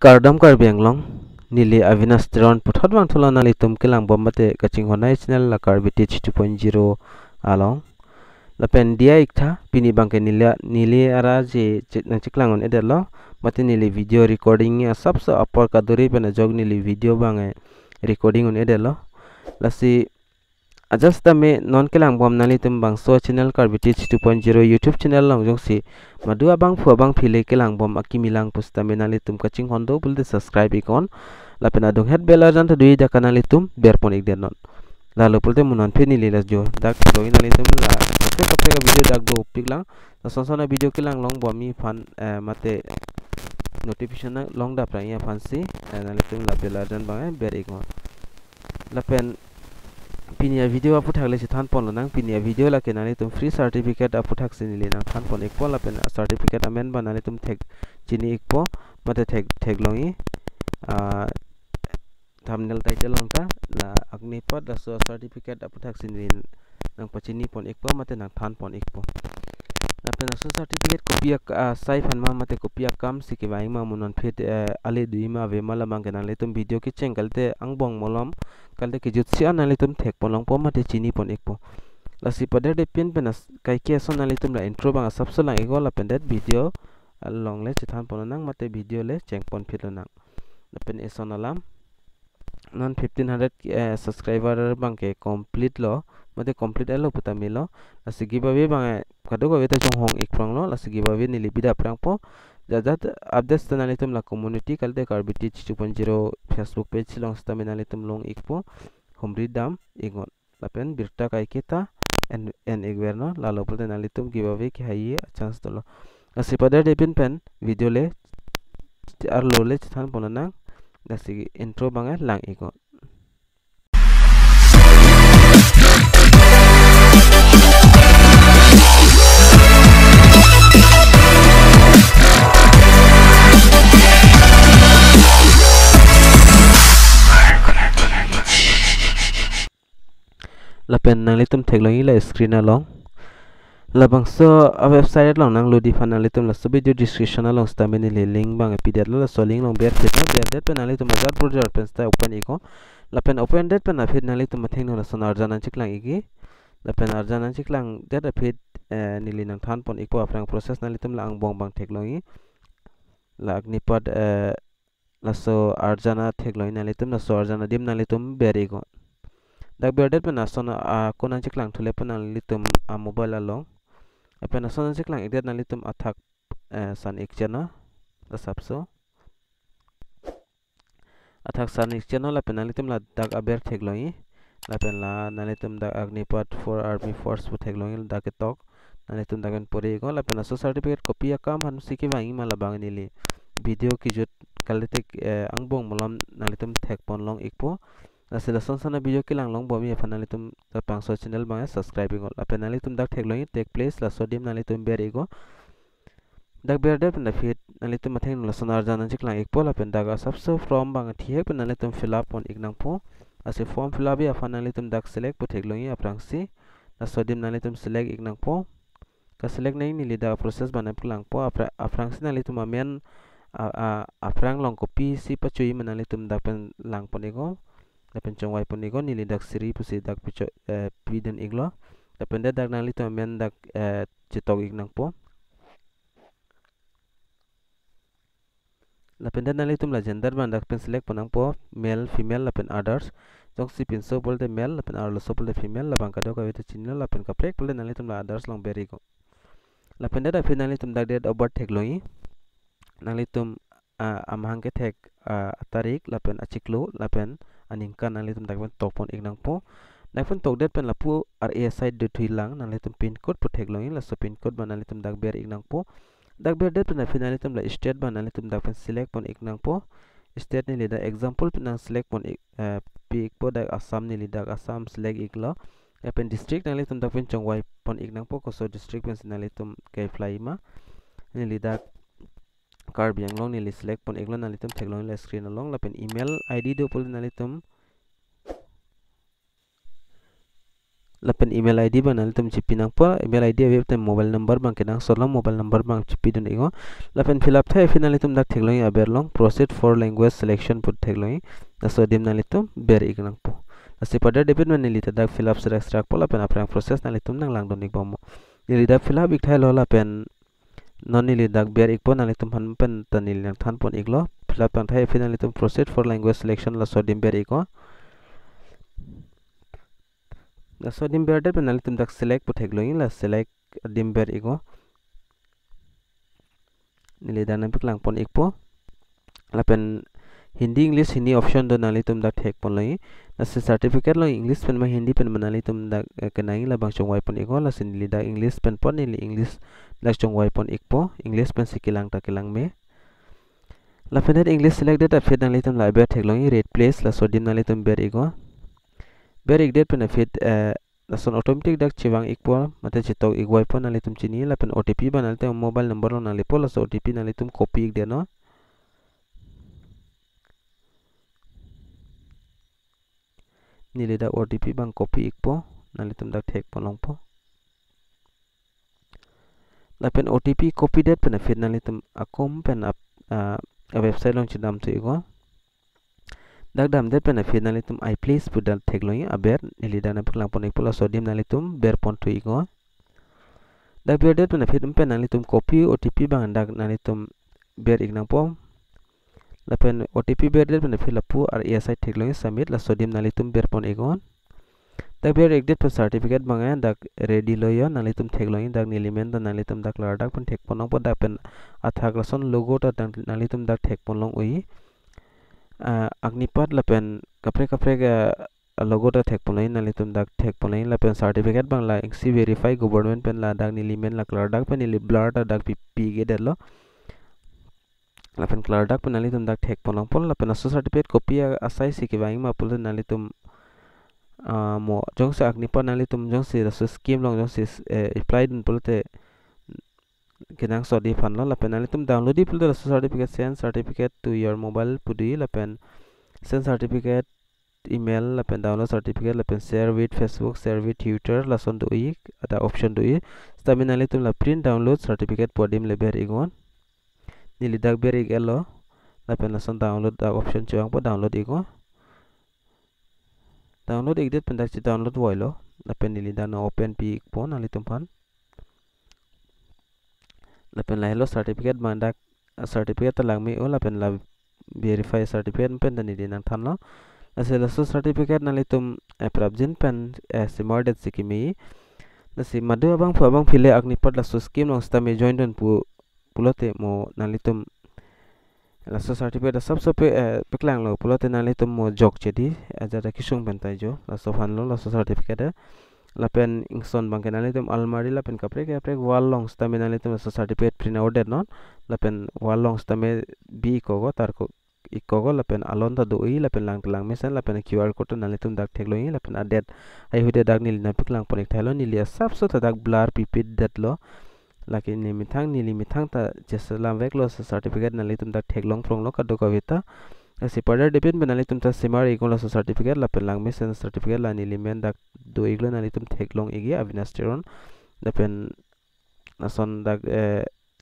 Kardam karbenglong nili avinastron puthot bang thula nali tum kilang bombate kaching honai channel la karbiti 2.0 along la pen dia ikta pini bangke nili ara je nang chiklangon edelo mate nili video recording ya sabse upper kaduri pen jog nili video bange recording on edelo lasi ajasta me non kilang bom nali tum bang so channel karbiti 2.0 YouTube channel long jong si madua bang fu bang phile kilang bom akimilang pusta me nali tum kaching hondo bulde subscribe ikon la pena dong head bell ajan to dui da kanali tum berpon ik denon lalu pulte munan pheni le jo dak login nali tum la kapre ka video dak do piklang la sonsona video kilang long bomi fan mate notification long da pranya fansi nali tum la bell ajan bang ber ikon la pen pinia video apu thakle si than pon nang pinia video la kenani tum free certificate apu thak sinili nang than pon ekpo la pen certificate amen banani tum thek chini ekpo mate thek longi thumbnail title longta la agni pad la so certificate apu thak sinili nang pachini pon ekpo mate nang than pon ekpo la pen so certificate copy sai fan ma mate copy kam siki bai ma munon phet ale dui ma ve mala mang kenale tum video ki chengalte angbong molom kalte ki jutsi anali tum thek polong po mate chini pon ekpo la si pada de pin penas kai ke son anali tum la intro bang sabso lang ego la pen that video long le chithan pon nang mate video le cheng pon phit nang la pen eson alam non 1500 subscriber bang ke complete lo mate complete elo puta milo la si giveaway bang kado ko weta chong hong ek prang lo la si giveaway ni libida prang po jajat updates tanali tum la community kalte karbiti 2.0 Facebook page long staminali tum long ikpo humri dam igon lapen birta kai kita en egwerno la lopul tanali tum giveaway ki hayi chance tolo asipada depin pen video le ar lo le than ponana dasi intro bang lang igon la pen nang litum theklongi la screen along la bangso a website long nang lodi fan litum la video description along stameni le link bang pdf la so link long ber theta ber det pen litum azar project pen sta open iko la pen open det pen afit nang litum matheng no la sonar janan chiklang igi la pen arjanan chiklang det afit nili nang than pon iko aprang process nang litum la ang bong bang theklongi la agnipad la so arjana theklongi nang litum la so arjana dim nang litum ber iko dak berdet pena sona konan chiklang thule pena litum mobile along pena sona chiklang idet na litum athak san ekchana la sapso athak san ekchana la pena litum la dak aber thegloi la pen la na litum dak agnipat for army force pu thegloi dak tok na litum dakan pore go la pena so certificate copy akam han siki bangi mala banginili video ki jut kaletek angbong molam na litum thek pon long ikpo asila sonsana video kilang long bomi fanali tum tapang so channel bang subscribing la penali tum dak thekloi take place la sodium nali tum ber ego dak ber der pen fit nali tum matheng la sonar janan chiklang ekpo la pen daga sabso from bang thiek pen nali tum fill up on ignang po ase form fill up ya fanali tum dak select po thekloi aprang si la sodium nali tum select ignang po ka select nai ni lida process banap klang po aprang si nali tum amen aprang long copy si pachui manali tum dak pen lang pon ego dapen chong wai poni go nili dak siri pusi dak picho piden iglo dapen dak nali to men dak chitok ignang po dapen nali tum la gender ban dak pen select ponang po male female dapen others jong si pin so bolte male dapen arlo so bolte female la bangka do ka wete chinno la pen ka prek bolte nali tum la others long beri go la pen dak nali tum dak date of birth thekloi nali tum amhang ke thek tarik la pen achiklo la pen aningkan nali tum dakpen tokpon ignang po dakpen tok det pen lapu RSI de thuilang nali tum pin code pu thekloi la so pin code ban nali tum dak ber ignang po dak ber det pen finali tum la state ban nali tum dakpen select pon ignang po state ni lida example pen select pon pi po dak assam ni lida assam select iglo pen district nali tum dakpen chongwai pon ignang po ko so district pen nali tum kai fly ma ni lida Karbi yang long ni select pon eglo nalitum theglong la screen along la pen email id do pol nalitum lapen email ID bang nali tum chipi nang po email ID abe tem mobile number bang kenang solong mobile number bang chipi dun ingo lapen fill up thai finally tum dak thekloi aber long proceed for language selection put thekloi so dim nali tum ber ignang po asi pada debit man nili dak fill up serak serak po lapen aprang process nali tum nang lang donik bomo nili dak fill up ik thai lo lapen non nili dak ber ik po nali tum han pen tanil nang than pon iglo fill up pang thai finally tum proceed for language selection la so dim ber iko so dim ber det penali tum dak select pu thekloi la select dim ber iko nili dana piklang pon ikpo lapen hindi english hindi option do nali tum dak thek pon loi na se certificate lo english pen ma hindi pen manali tum dak kenai la bang chongwai pon iko la sin nili dak english pen pon nili english dak chongwai pon ikpo english pen sikilang ta kilang me lapen det english selected a fit nali tum la ber thekloi rate place la so dim nali tum ber iko ber ik det pen fit lason automatic dak chiwang ikpo mate chitok igwai pon nali tum chini lapen otp banal te mobile number lo nali po la so otp nali tum copy ik de no nili dak otp bang copy ikpo nali tum dak thek pon long po lapen otp copy det pen fit nali tum akom pen a website long chidam tu iko dak dam det pen fit nali tum I place pu dal thekloi aber nili dana piklang pon ikpo la so dim nali tum ber pon tu iko dak ber det pen fit pen nali tum copy otp bang dak nali tum ber ignang po lapen otp ber det pen fit lapu ar esi thekloi submit la so dim nali tum ber pon iko dak ber ek det pen certificate bang dak ready loyo nali tum thekloi dak nili men da nali tum dak lar dak pen thek pon po dak pen athak lason logo ta nali tum dak thek pon long ui agnipat lapen kapre kapre ga logo ta thek pon nali tum dak thek pon lapen certificate bang la xc verify government pen la dak nili men la klar dak pen nili blur ta dak pp ge det lo lapen klar dak pen nali tum dak thek pon pol lapen aso certificate copy asai siki bang ma pul nali tum mo jong se agnipat nali tum jong se aso scheme long jong se apply dun pulte kenang so di fan lo lapen nali tum download di pulte aso certificate send certificate to your mobile pudi lapen send certificate email lapen download certificate lapen share with facebook share with twitter lason do ik ada option do i stamin nali tum la print download certificate podim le ber igon nili dak ber ik elo lapen lason download da option chuang po download iko download ik det pen dak chi download voi lo lapen nili dana open pi ik po nali tum fan lapen la hello certificate mandak certificate lang mi o lapen la verify certificate pen dan nili nang than lo nasi laso certificate nali tum prabjin pen simordet sikimi nasi madu abang pu abang phile agnipat laso scheme long sta me join don pu pulote mo nali tum laso certificate sab so pe piklang lo pulote nali tum mo jok chedi ajara kisung pen tai jo laso fan lo laso certificate lapen ingson bang kenali tum almari lapen kapre kapre wall long sta me nali tum laso certificate print out det non lapen wall long sta me bi kogo tar ko ikogo lapen alon ta doi lapen lang telang mesen lapen QR code nali tum dak thekloi lapen adet ai hude dak nili na piklang ponik thailo nili sab so ta dak blur pipit det lo laki ni mithang nili mithang ta jesalam vek lo certificate nali tum dak theklong prong lo kadu kavita asi pada debit nali tum ta simar ikon lo certificate lapen lang mesen certificate la nili men dak doi glo nali tum theklong igi avinasteron lapen nason dak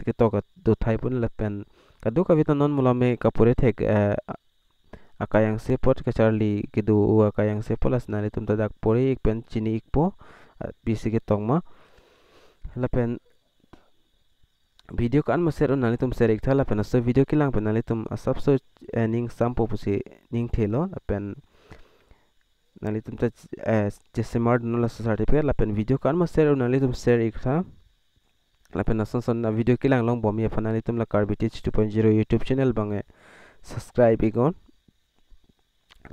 ketok do thai pun lapen kadu kavita non mulame kapure thek akayang sepot ke charli kidu akayang sepolas nali tum tadak pore ik pen chini ikpo bisi ke tongma lapen video kan maser nali tum ser ik thala pen so video kilang pen nali tum asap so ning sampo pusi ning thelo lapen nali tum ta chesemar no la certificate lapen video kan maser nali tum ser ik tha lapen nason son video kilang long bomi fanali tum la carbitich 2.0 youtube channel bange subscribe igon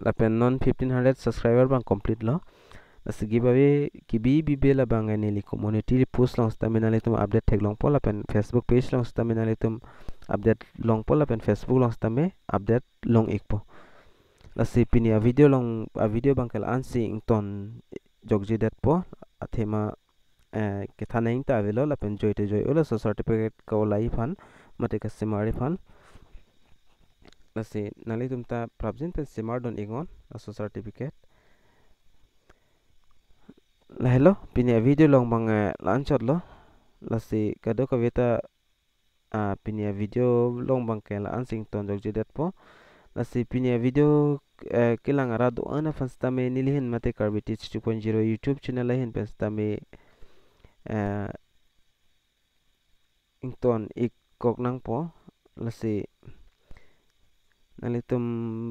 lapen non 1500 subscriber bang complete lo as giveaway kibi bibela bang neli community post long staminali tum update tag long pol lapen facebook page long staminali tum update long pol lapen facebook long stame update long ikpo lasi pini a video bang kel ansi ington jogji det po athema ke thanaing ta avelo lapen joy ola so certificate ko lai fan mate ka simari fan lasi nali tum ta prabjin pen simar don ingon aso certificate La hello, pinia video long bang lanchot lo. La si kado ka veta pinia video long bang ke la ansing ton jog jedet po. La si pinia video kilang arado ana fanstame nilihin mate karbitich 2.0 YouTube channel lahin fanstame ington ikok nang po. La si nalitum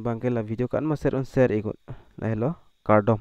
bang ke la video kan ma share on share ikut. La hello, kardom.